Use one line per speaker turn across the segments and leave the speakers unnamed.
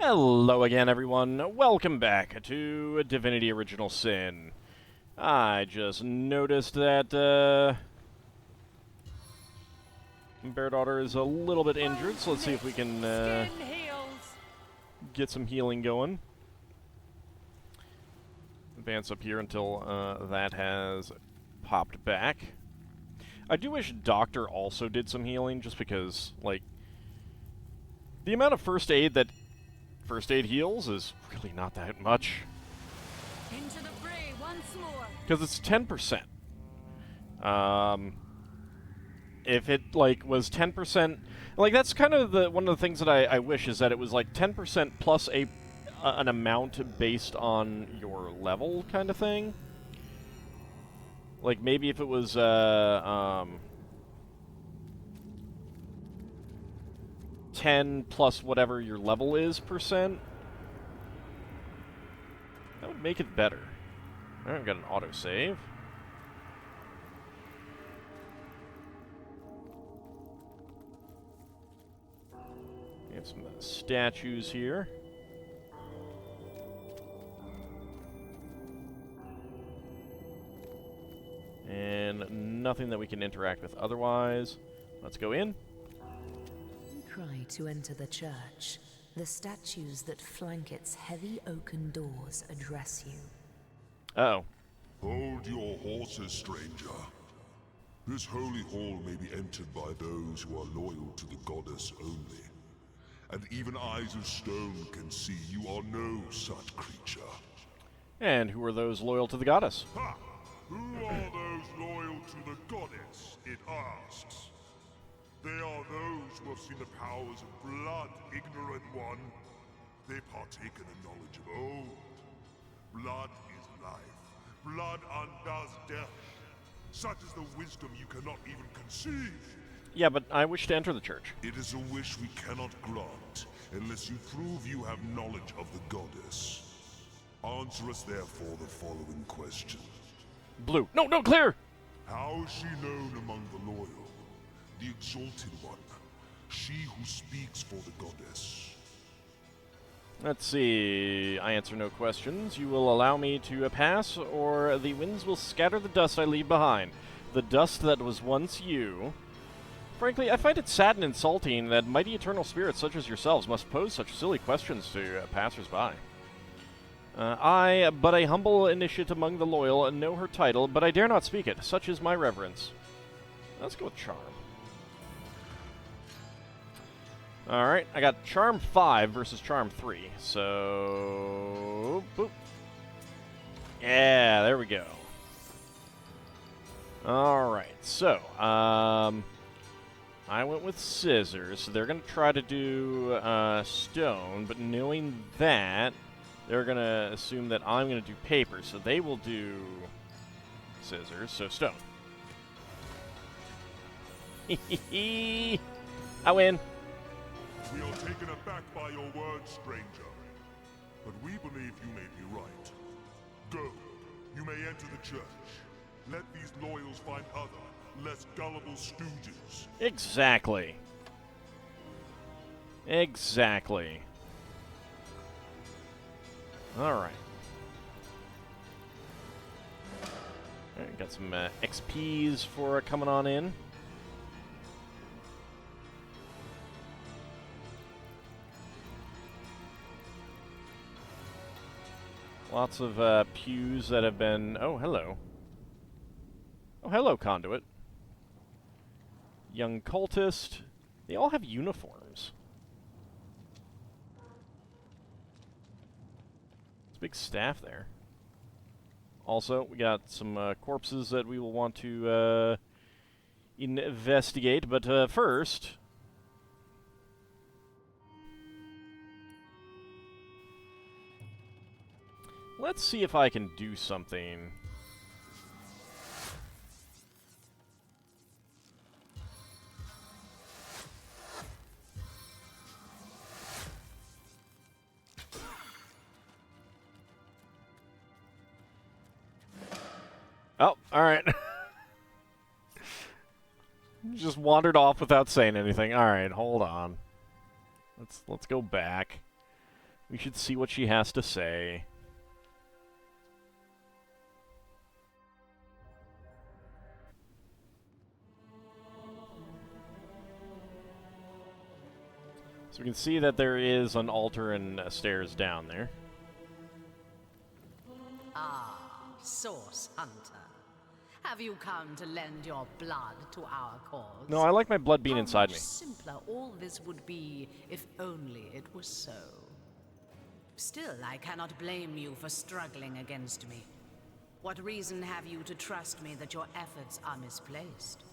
Hello again, everyone. Welcome back to Divinity Original Sin. I just noticed that, Bear Daughter is a little bit injured, so let's see if we can, get some healing going. Advance up here until, that has popped back. I do wish Doctor also did some healing, just because, like, the amount of first aid that First aid heals is really not that much.
Into the fray once more.
Because it's 10%. If it, like, was 10%... Like, that's kind of one of the things that I wish, is that it was, like, 10% plus an amount based on your level kind of thing. Like, maybe if it was, 10 plus whatever your level is %. That would make it better. Alright, I've got an autosave. We have some statues here. And nothing that we can interact with otherwise. Let's go in.
Try to enter the church. The statues that flank its heavy oaken doors address you.
Uh-oh.
Hold your horses, stranger. This holy hall may be entered by those who are loyal to the goddess only. And even eyes of stone can see you are no such creature.
And who are those loyal to the goddess?
Ha! Who are those loyal to the goddess, it asks. They are those who have seen the powers of blood, ignorant one. They partake in the knowledge of old. Blood is life. Blood undoes death. Such is the wisdom you cannot even conceive.
Yeah, but I wish to enter the church.
It is a wish we cannot grant, unless you prove you have knowledge of the goddess. Answer us therefore the following question.
Blue. No, no, clear!
How is she known among the loyal? The exalted one, she who speaks for the goddess.
Let's see. I answer no questions. You will allow me to pass, or the winds will scatter the dust I leave behind. The dust that was once you. Frankly, I find it sad and insulting that mighty eternal spirits such as yourselves must pose such silly questions to passers-by. I, but a humble initiate among the loyal, know her title, but I dare not speak it. Such is my reverence. Let's go with Charm. Alright, I got Charm 5 versus Charm 3, so... boop. Yeah, there we go. Alright, so, I went with Scissors, so they're going to try to do Stone, but knowing that, they're going to assume that I'm going to do Paper, so they will do Scissors, so Stone. Hehehe! I win!
We are taken aback by your words, stranger. But we believe you may be right. Go. You may enter the church. Let these loyals find other, less gullible stooges.
Exactly. Exactly. Alright. Alright, got some XPs for coming on in. Lots of pews that have been... Oh, hello. Oh, hello, Conduit. Young Cultist. They all have uniforms. There's a big staff there. Also, we got some corpses that we will want to investigate, but first... let's see if I can do something. Oh, alright. Just wandered off without saying anything. Alright, hold on. Let's go back. We should see what she has to say. So we can see that there is an altar and stairs down there.
Ah, Source Hunter. Have you come to lend your blood to our cause?
No, I like my blood being
How
inside me.
much simpler all this would be if only it was so. Still, I cannot blame you for struggling against me. What reason have you to trust me that your efforts are misplaced?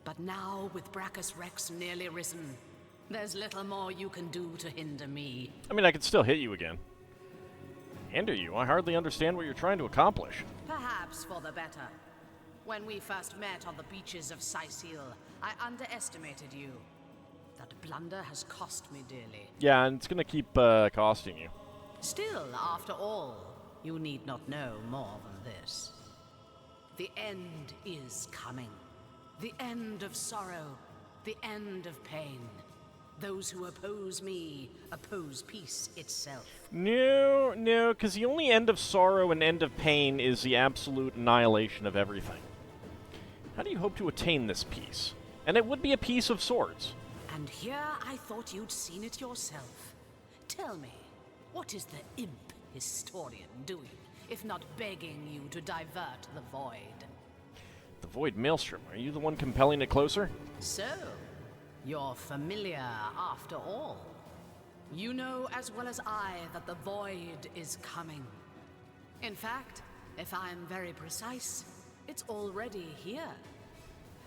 But now, with Brachus Rex nearly risen, there's little more you can do to hinder me.
I mean, I could still hit you again. Hinder you? I hardly understand what you're trying to accomplish.
Perhaps for the better. When we first met on the beaches of Sicil, I underestimated you. That blunder has cost me dearly.
Yeah, and it's gonna keep costing you.
Still, after all, you need not know more than this. The end is coming. The end of sorrow. The end of pain. Those who oppose me oppose peace itself.
No, because the only end of sorrow and end of pain is the absolute annihilation of everything. How do you hope to attain this peace? And it would be a peace of swords.
And here I thought you'd seen it yourself. Tell me, what is the imp historian doing, if not begging you to divert the void?
The Void Maelstrom, are you the one compelling it closer?
So, you're familiar after all. You know as well as I that the void is coming. In fact, if I'm very precise, it's already here.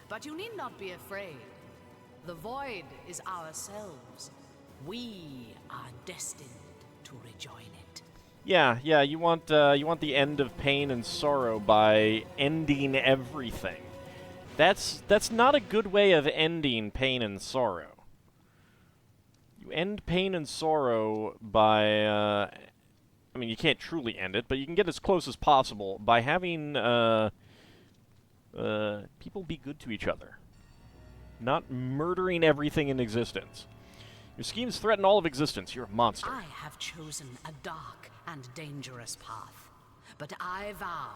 But you need not be afraid. The void is ourselves. We are destined to rejoin it.
Yeah, you want the end of pain and sorrow by ending everything. That's not a good way of ending pain and sorrow. You end pain and sorrow by, I mean, you can't truly end it, but you can get as close as possible by having people be good to each other. Not murdering everything in existence. Your schemes threaten all of existence. You're a monster.
I have chosen a dark and dangerous path, but I vow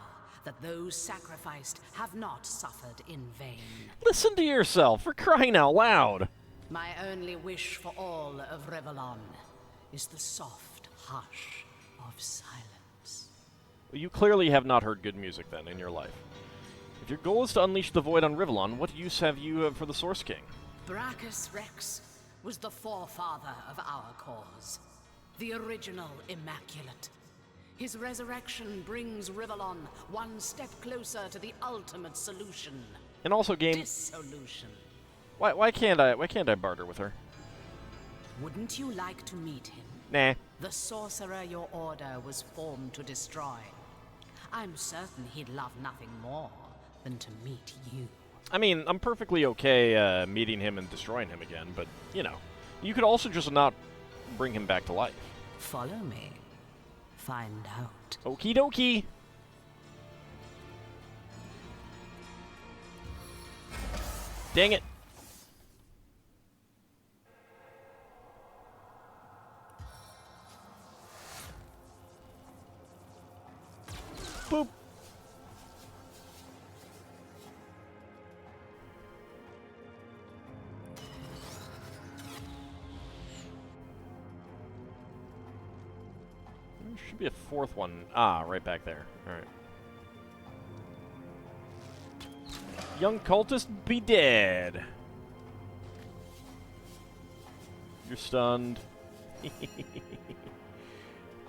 that those sacrificed have not suffered in vain.
Listen to yourself, for crying out loud!
My only wish for all of Revellon is the soft hush of silence.
Well, you clearly have not heard good music, then, in your life. If your goal is to unleash the void on Rivellon, what use have you for the Source King?
Brachus Rex was the forefather of our cause, the original Immaculate. His resurrection brings Rivellon one step closer to the ultimate solution.
And also, game,
Dissolution.
why can't I barter with her?
Wouldn't you like to meet him?
Nah.
The sorcerer your order was formed to destroy. I'm certain he'd love nothing more than to meet you.
I mean, I'm perfectly okay meeting him and destroying him again, but, you know, you could also just not bring him back to life.
Follow me. Find out.
Okie dokie! Dang it! Boop! There should be a fourth one. Ah, right back there. Alright. Young cultist, be dead! You're stunned.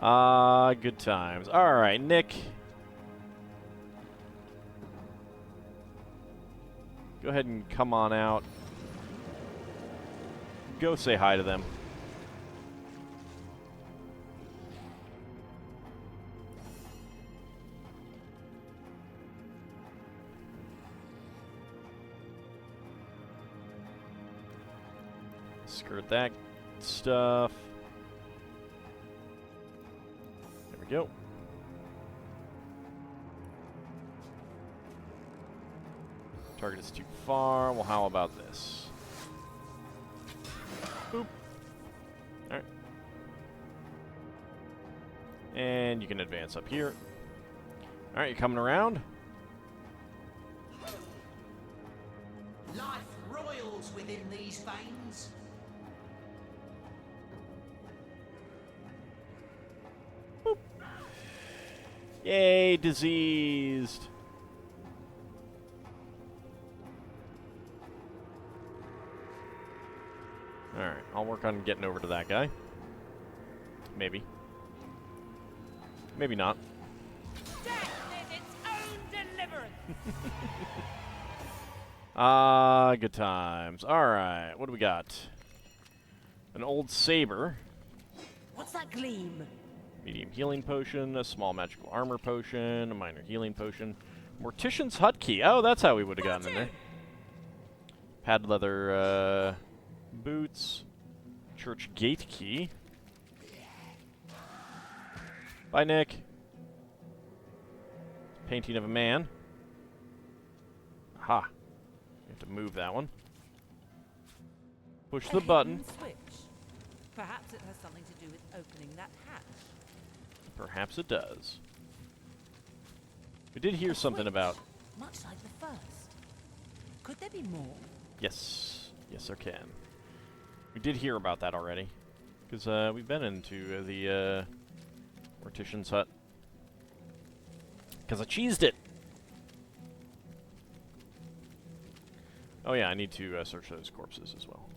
Ah, good times. Alright, Nick. Go ahead and come on out. Go say hi to them. Skirt that stuff. There we go. Target is too far. Well, how about this? Boop. Alright. And you can advance up here. Alright, you coming around?
Life roils within these veins.
Yay, diseased. Alright, I'll work on getting over to that guy. Maybe. Maybe not.
Death is its own deliverance.
Ah, good times. Alright, what do we got? An old saber.
What's that gleam?
Medium healing potion, a small magical armor potion, a minor healing potion. Mortician's hut key. Oh, that's how we would have gotten in there. Pad leather boots. Church gate key. Bye, Nick. Painting of a man. Aha. You have to move that one. Push the button.
Switch. Perhaps it has something to do with opening that hatch.
Perhaps it does. We did hear something about...
Much like the first. Could there be more?
Yes. Yes, there can. We did hear about that already. Because we've been into the Mortician's hut. Because I cheesed it! Oh yeah, I need to search those corpses as well.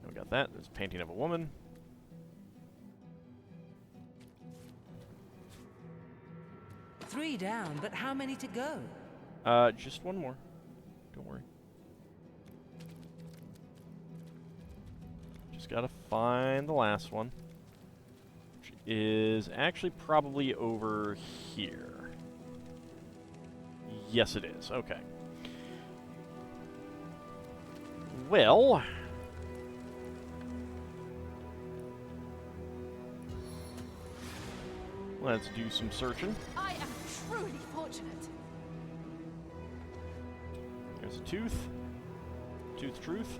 We got that. There's a painting of a woman.
Three down, but how many to go?
Just one more. Don't worry. Just gotta find the last one. Which is actually probably over here. Yes, it is. Okay. Well... let's do some searching.
I am truly fortunate.
There's a tooth. Tooth truth.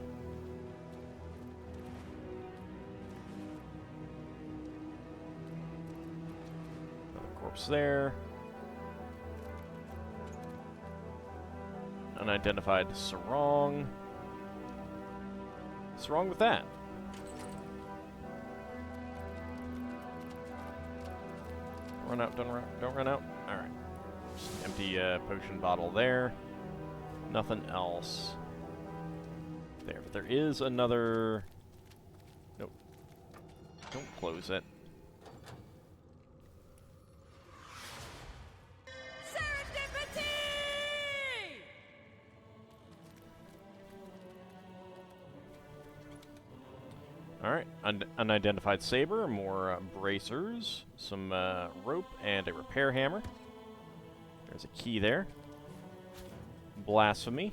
Another corpse there. Unidentified sarong. What's wrong with that? Run out, don't run out. Alright. Just an empty potion bottle there. Nothing else. There, but there is another... Nope. Don't close it.
Serendipity!
Alright, unidentified saber, more bracers, some rope, and a repair hammer. There's a key there. Blasphemy.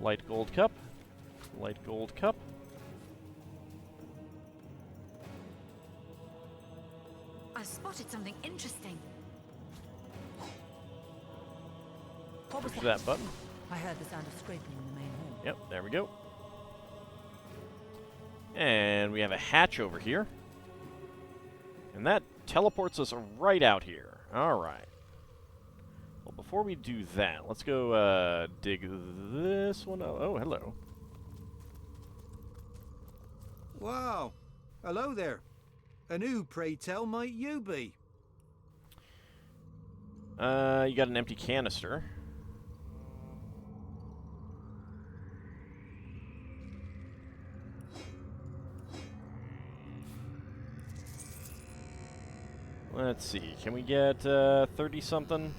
Light gold cup. Light gold cup.
I spotted something interesting. What was
Push that button.
I heard the sound of scraping in the main hall.
Yep, there we go. And we have a hatch over here. And that teleports us right out here. Alright. Well, before we do that, let's go dig this one out. Oh, hello.
Wow. Hello there. And who, pray tell, might you be?
You got an empty canister. Let's see, can we get 30-something?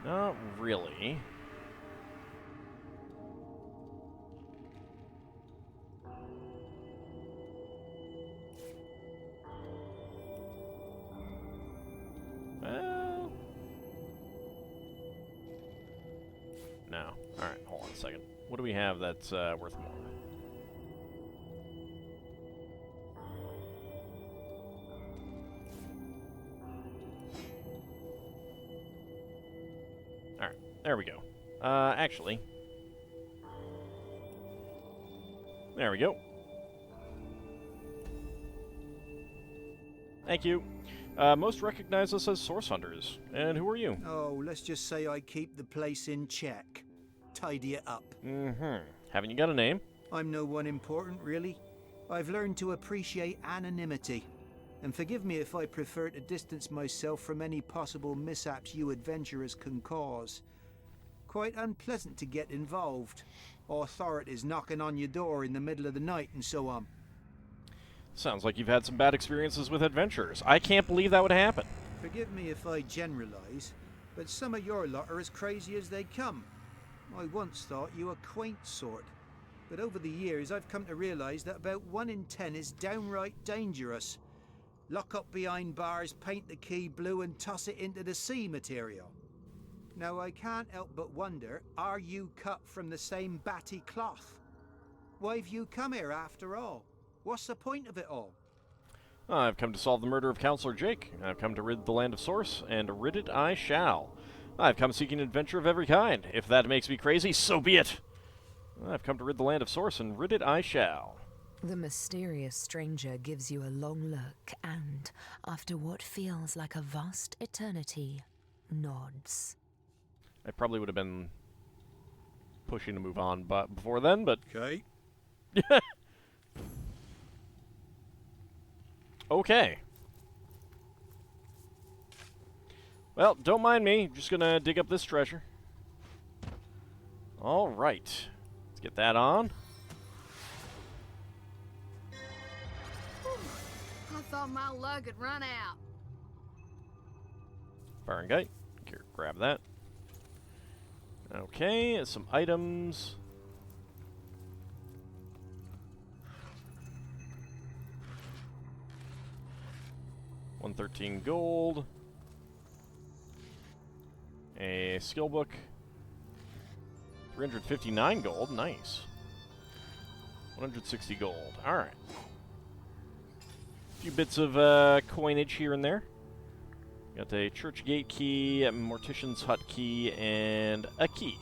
Not really. Well... no. Alright, hold on a second. What do we have that's worth more? there we go. Actually. There we go. Thank you. Most recognize us as source hunters. And who are you?
Oh, let's just say I keep the place in check. Tidy it up.
Mm-hmm. Haven't you got a name?
I'm no one important, really. I've learned to appreciate anonymity. And forgive me if I prefer to distance myself from any possible mishaps you adventurers can cause. Quite unpleasant to get involved. Authorities knocking on your door in the middle of the night and so on.
Sounds like you've had some bad experiences with adventurers. I can't believe that would happen.
Forgive me if I generalize, but some of your lot are as crazy as they come. I once thought you a quaint sort, but over the years I've come to realize that about 1 in 10 is downright dangerous. Lock up behind bars, paint the key blue and toss it into the sea material. Now I can't help but wonder, are you cut from the same batty cloth? Why've you come here after all? What's the point of it all?
I've come to solve the murder of Counselor Jake. I've come to rid the land of Source, and rid it I shall. I've come seeking adventure of every kind. If that makes me crazy, so be it. I've come to rid the land of Source, and rid it I shall.
The mysterious stranger gives you a long look and, after what feels like a vast eternity, nods.
I probably would have been pushing to move on but before then, but...
Okay.
Okay. Well, don't mind me. Just gonna dig up this treasure. Alright. Let's get that on.
I thought my luck had run out.
Fahrenheit. Here, grab that. Okay, some items. $113 gold. A skill book. 359 gold. Nice. 160 gold. Alright. A few bits of coinage here and there. Got a church gate key, a mortician's hut key, and a key.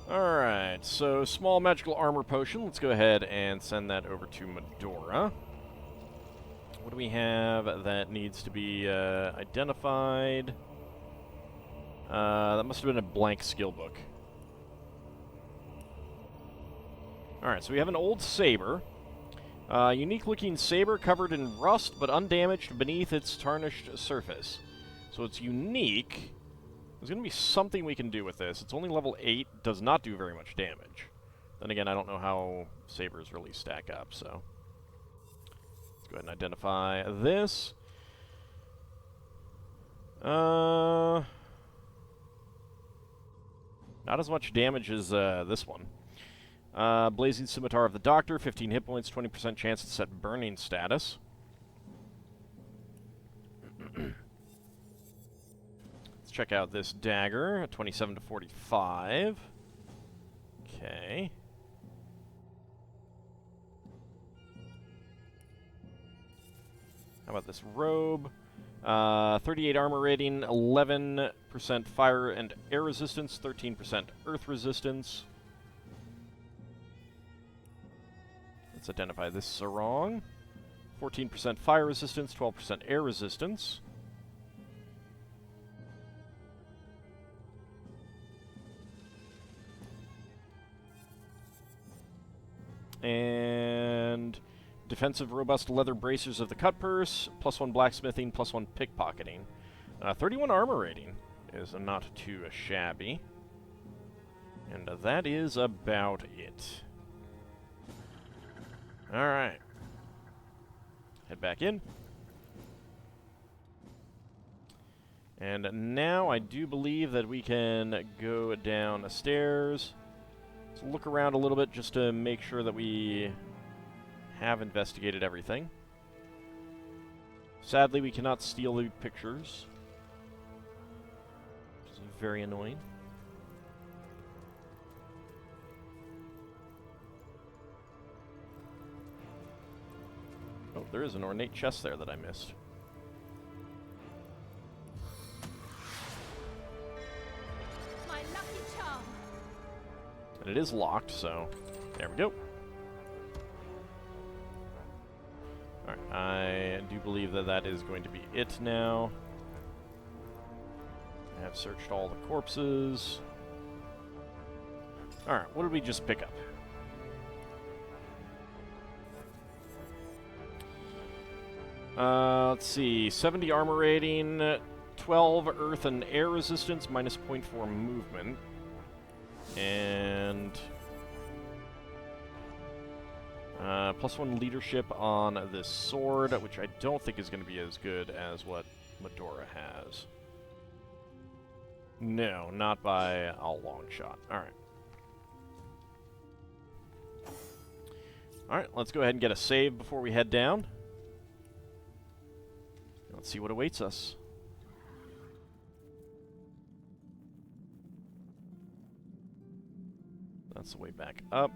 Alright, so small magical armor potion. Let's go ahead and send that over to Medora. What do we have that needs to be identified? That must have been a blank skill book. Alright, so we have an old saber. Unique-looking saber covered in rust, but undamaged beneath its tarnished surface. So it's unique. There's going to be something we can do with this. It's only level 8, does not do very much damage. Then again, I don't know how sabers really stack up, so... Let's go ahead and identify this. Not as much damage as this one. Blazing Scimitar of the Doctor, 15 hit points, 20% chance to set burning status. Let's check out this dagger, 27 to 45. Okay. How about this robe? 38 armor rating, 11% fire and air resistance, 13% earth resistance. Let's identify this sarong. 14% fire resistance, 12% air resistance. And... defensive, robust leather bracers of the cut purse, +1 blacksmithing, +1 pickpocketing. 31 armor rating is not too shabby. And that is about it. Alright. Head back in. And now I do believe that we can go down the stairs. Let's look around a little bit just to make sure that we have investigated everything. Sadly, we cannot steal the pictures, which is very annoying. there is an ornate chest there that I missed.
My lucky charm.
And it is locked, so there we go. Alright, I do believe that that is going to be it now. I have searched all the corpses. Alright, what did we just pick up? Let's see, 70 armor rating, 12 earth and air resistance, minus 0.4 movement. And +1 leadership on this sword, which I don't think is going to be as good as what Medora has. No, not by a long shot. Alright. Alright, let's go ahead and get a save before we head down. Let's see what awaits us. That's the way back up.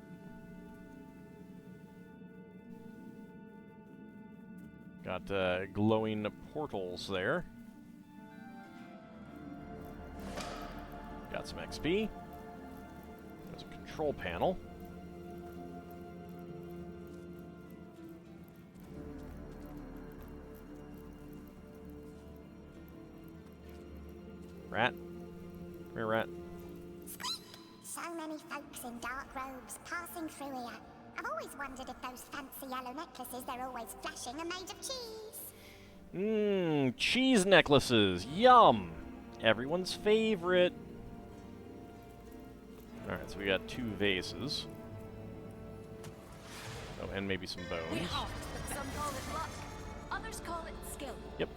Got glowing portals there. Got some XP. There's a control panel. Rat. Come here, rat.
So many folks in dark robes passing through here. I've always wondered if those fancy yellow necklaces they're always flashing are made of cheese.
Mmm, cheese necklaces. Yum! Everyone's favorite. Alright, so we got 2 vases. Oh, and maybe some bones.
Some call it luck, others call it skill.
Yep.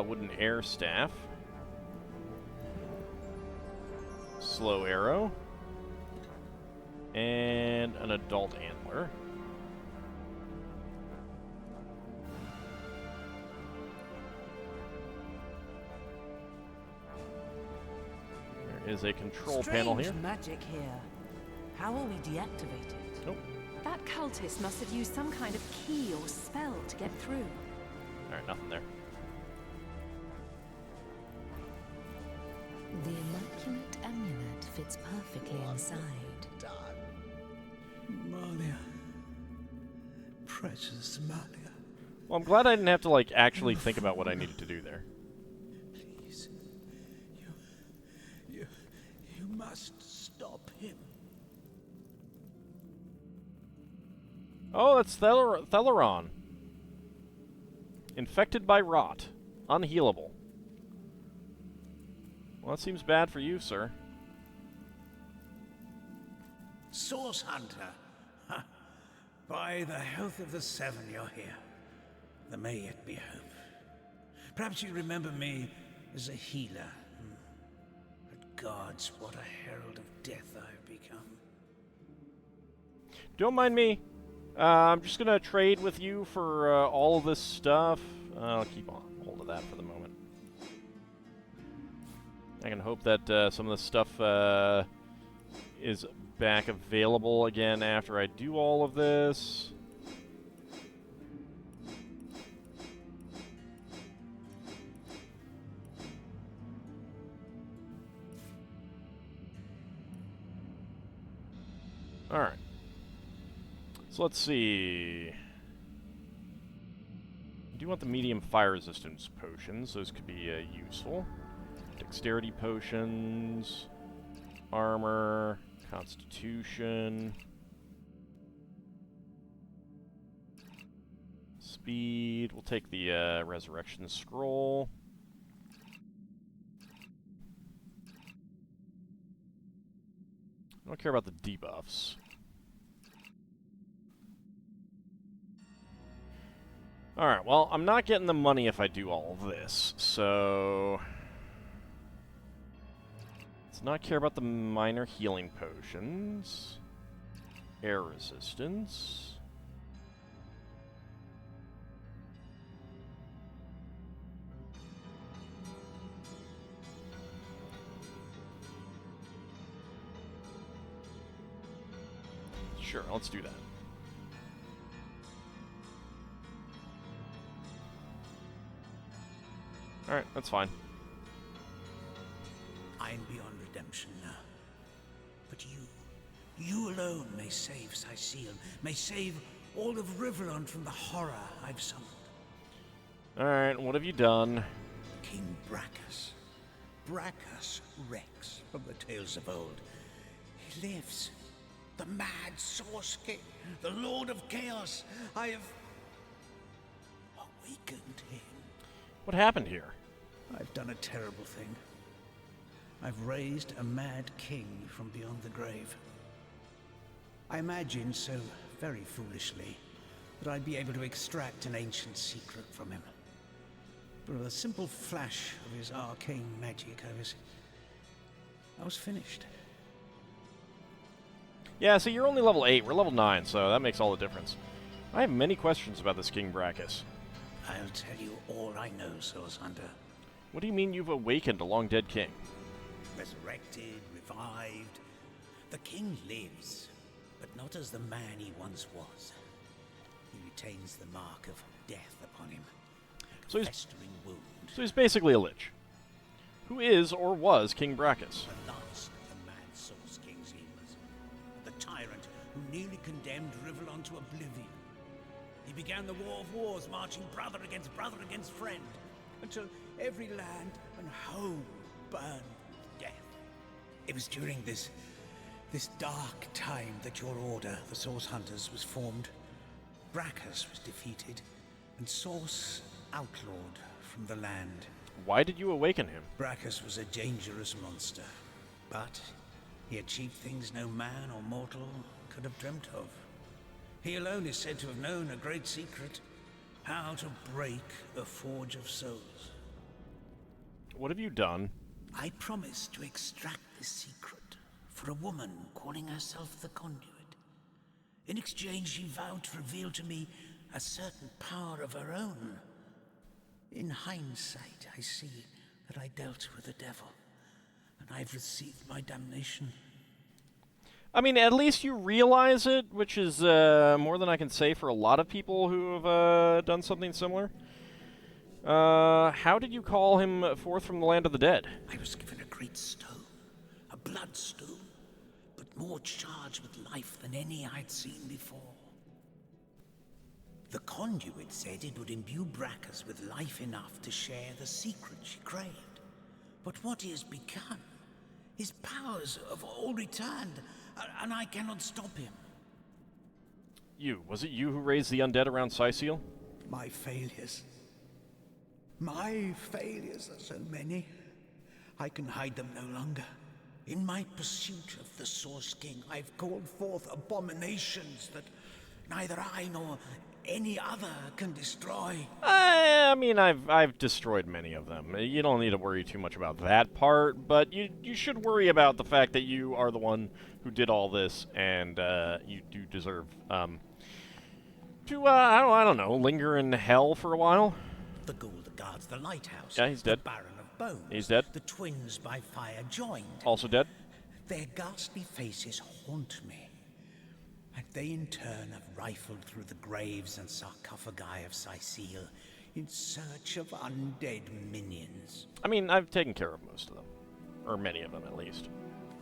Wooden air staff. Slow arrow. And an adult antler. There is a control panel here.
Magic here. How will we deactivate it?
Nope.
That cultist must have used some kind of key or spell to get through.
Alright, nothing there.
The immaculate amulet fits perfectly inside.
Malia. Precious Malia.
Well, I'm glad I didn't have to, like, actually think about what I needed to do there.
Please. You must stop him.
Oh, that's Theleron. Infected by rot. Unhealable. Well, that seems bad for you, sir.
Source Hunter. Ha. By the health of the 7, you're here. There may yet be hope. Perhaps you remember me as a healer. But gods, what a herald of death I've become.
Don't mind me. I'm just gonna trade with you for all of this stuff. I'll keep on hold of that for the moment. I can hope that some of this stuff is back available again after I do all of this. Alright. So let's see. I do want the medium fire resistance potions. Those could be useful. Dexterity potions, armor, constitution, speed. We'll take the resurrection scroll. I don't care about the debuffs. Alright, well, I'm not getting the money if I do all of this, so let's not care about the minor healing potions. Air resistance. Sure, let's do that. Alright, that's fine.
I'm beyond redemption now. But you alone may save Sicile, may save all of Rivellon from the horror I've summoned.
Alright, what have you done?
King Brachus Rex from the tales of old. He lives. The mad Source King, the Lord of Chaos. I have awakened him.
What happened here?
I've done a terrible thing. I've raised a mad king from beyond the grave. I imagined so very foolishly that I'd be able to extract an ancient secret from him. But with a simple flash of his arcane magic, I was finished.
Yeah, so you're only level 8, we're level 9, so that makes all the difference. I have many questions about this King Brachus.
I'll tell you all I know, Source Hunter.
What do you mean you've awakened a long-dead king?
Resurrected, revived. The king lives, but not as the man he once was. He retains the mark of death upon him.
So
festering wound.
So he's basically a lich. Who is or was King Brachus?
The last of the mad Source Kings he was. The tyrant who nearly condemned Rivellon to oblivion. He began the War of Wars, marching brother against friend, until every land and home burned to death. It was during this dark time that your order, the Source Hunters, was formed. Brachus was defeated, and Source outlawed from the land.
Why did you awaken him?
Brachus was a dangerous monster, but he achieved things no man or mortal could have dreamt of. He alone is said to have known a great secret, how to break a forge of souls.
What have you done?
I promised to extract the secret for a woman calling herself the Conduit. In exchange, she vowed to reveal to me a certain power of her own. In hindsight, I see that I dealt with the devil, and I've received my damnation.
I mean, at least you realize it, which is more than I can say for a lot of people who have done something similar. How did you call him forth from the land of the dead?
I was given a great stone, a bloodstone, but more charged with life than any I'd seen before. The Conduit said it would imbue Brachus with life enough to share the secret she craved. But what he has become, his powers have all returned, and I cannot stop him.
Was it you who raised the undead around Sicile?
My failures. My failures are so many, I can hide them no longer. In my pursuit of the Source King, I've called forth abominations that neither I nor any other can destroy.
I mean, I've destroyed many of them. You don't need to worry too much about that part, but you should worry about the fact that you are the one who did all this, and you do deserve to I don't know, linger in hell for a while.
The ghoul that guards the lighthouse.
Yeah, he's dead.
The Baron of Bones.
He's dead.
The twins by fire joined.
Also dead.
Their ghastly faces haunt me. And they in turn have rifled through the graves and sarcophagi of Sicile in search of undead minions.
I mean, I've taken care of most of them. Or many of them, at least.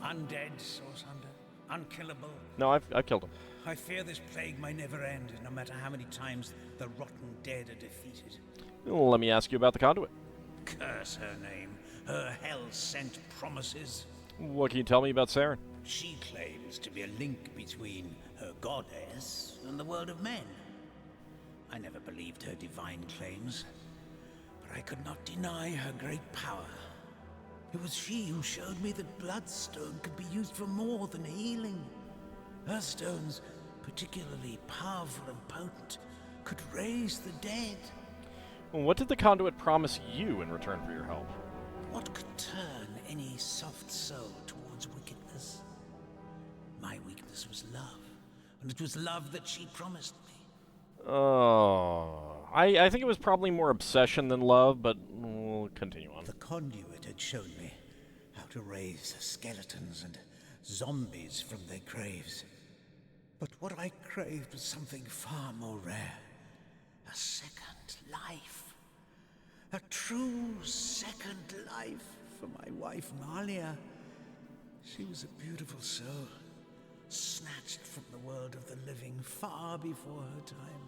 Undead, Source Hunter? Unkillable?
No, I've killed them.
I fear this plague may never end, no matter how many times the rotten dead are defeated.
Let me ask you about the Conduit.
Curse her name, her hell-sent promises.
What can you tell me about Saren?
She claims to be a link between her goddess and the world of men. I never believed her divine claims, but I could not deny her great power. It was she who showed me that Bloodstone could be used for more than healing. Her stones, particularly powerful and potent, could raise the dead.
What did the Conduit promise you in return for your help?
What could turn any soft soul towards wickedness? My weakness was love, and it was love that she promised me.
Oh, I think it was probably more obsession than love, but we'll continue on.
The Conduit had shown me how to raise skeletons and zombies from their graves. But what I craved was something far more rare. A second life. A true second life for my wife, Malia. She was a beautiful soul, snatched from the world of the living far before her time.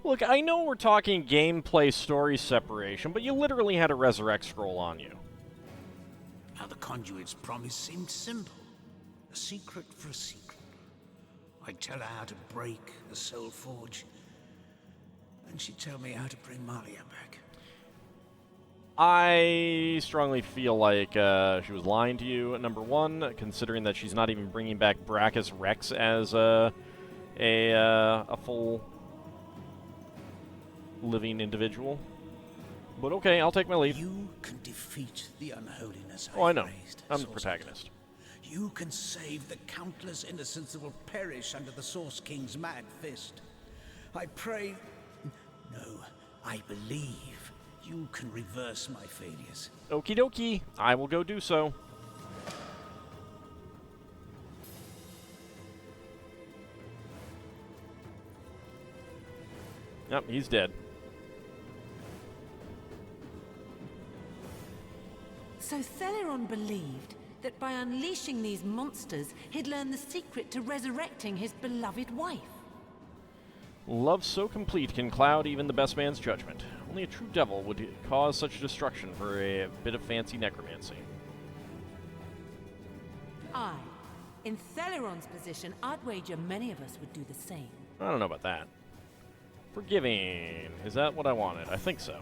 Look, I know we're talking gameplay story separation, but you literally had a resurrect scroll on you.
Now the conduit's promise seemed simple. A secret for a secret. I'd tell her how to break the soul forge, and she'd tell me how to bring Malia back.
I strongly feel like she was lying to you, number one, considering that she's not even bringing back Brachus Rex as a full living individual. But okay, I'll take my leave.
You can defeat the unholiness
I know.
raised,
I'm the
Source
protagonist.
Hunter. You can save the countless innocents that will perish under the Source King's mad fist. I pray... No, I believe you can reverse my failures.
Okie dokie. I will go do so. Yep, he's dead.
So Theleron believed that by unleashing these monsters, he'd learn the secret to resurrecting his beloved wife.
Love so complete can cloud even the best man's judgment. Only a true devil would cause such destruction for a bit of fancy necromancy.
In Theleron's position, I'd wager many of us would do the same.
I don't know about that. Forgiving. Is that what I wanted? I think so.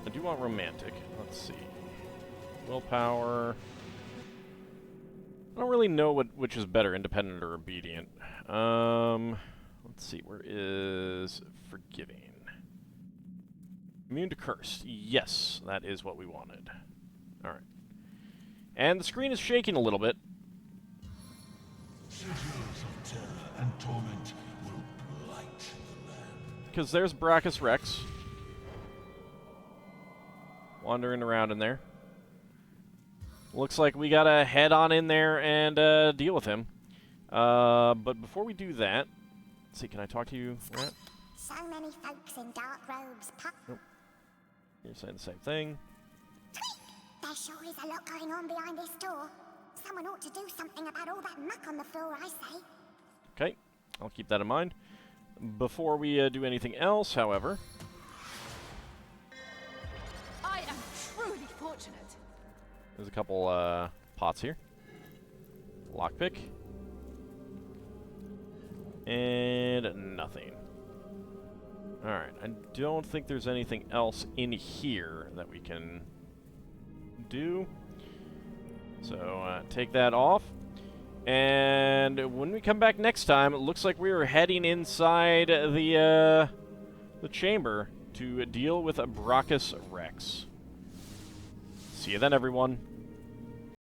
I do want romantic. Let's see. Willpower. I don't really know which is better, independent or obedient. Let's see. Where is forgiving? Immune to curse. Yes, that is what we wanted. All right. And the screen is shaking a little bit.
Sigils of terror and torment will blight the land.
Because there's Brachus Rex. Wandering around in there. Looks like we gotta head on in there and deal with him. But before we do that, let's see, can I talk to you, Rat?
So many folks in dark robes.
Nope. You're saying the same thing.
There sure is a lot going on behind this door. Someone ought to do something about all that muck on the floor, I say.
Okay, I'll keep that in mind. Before we do anything else, however...
I am truly fortunate.
There's a couple pots here. Lockpick. And nothing. Alright, I don't think there's anything else in here that we can do. So, take that off. And when we come back next time, it looks like we are heading inside the chamber to deal with Brachus Rex. See you then, everyone.